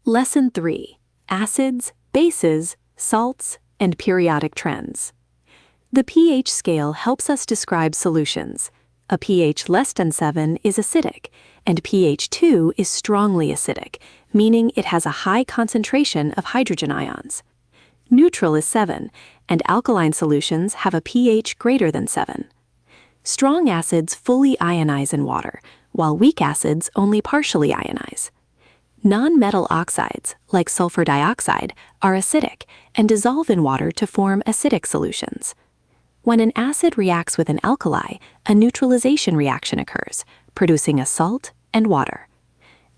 Lesson 3. Acids, bases, salts, and periodic trends. The pH scale helps us describe solutions. A pH less than 7 is acidic, and pH 2 is strongly acidic, meaning it has a high concentration of hydrogen ions. Neutral is 7, and alkaline solutions have a pH greater than 7. Strong acids fully ionize in water, while weak acids only partially ionize. Non-metal oxides, like sulfur dioxide, are acidic and dissolve in water to form acidic solutions. When an acid reacts with an alkali, a neutralisation reaction occurs, producing a salt and water.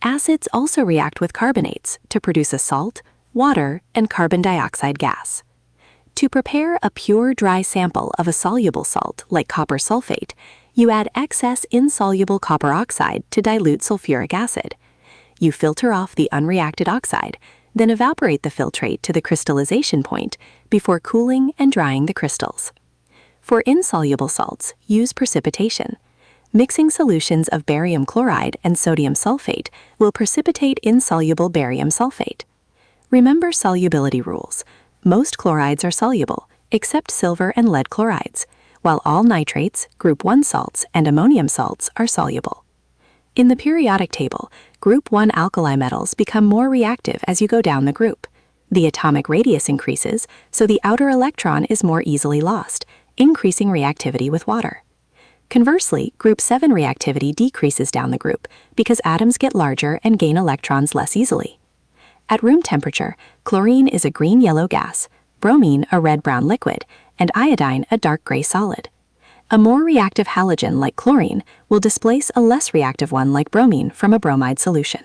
Acids also react with carbonates to produce a salt, water, and carbon dioxide gas. To prepare a pure dry sample of a soluble salt like copper sulfate, you add excess insoluble copper oxide to dilute sulfuric acid. You filter off the unreacted oxide, then evaporate the filtrate to the crystallization point before cooling and drying the crystals. For insoluble salts, use precipitation. Mixing solutions of barium chloride and sodium sulfate will precipitate insoluble barium sulfate. Remember solubility rules. Most chlorides are soluble, except silver and lead chlorides, while all nitrates, group 1 salts, and ammonium salts are soluble. In the periodic table, group 1 alkali metals become more reactive as you go down the group. The atomic radius increases, so the outer electron is more easily lost, increasing reactivity with water. Conversely, group 7 reactivity decreases down the group because atoms get larger and gain electrons less easily. At room temperature, chlorine is a green-yellow gas, bromine a red-brown liquid, and iodine a dark gray solid. A more reactive halogen like chlorine will displace a less reactive one like bromine from a bromide solution.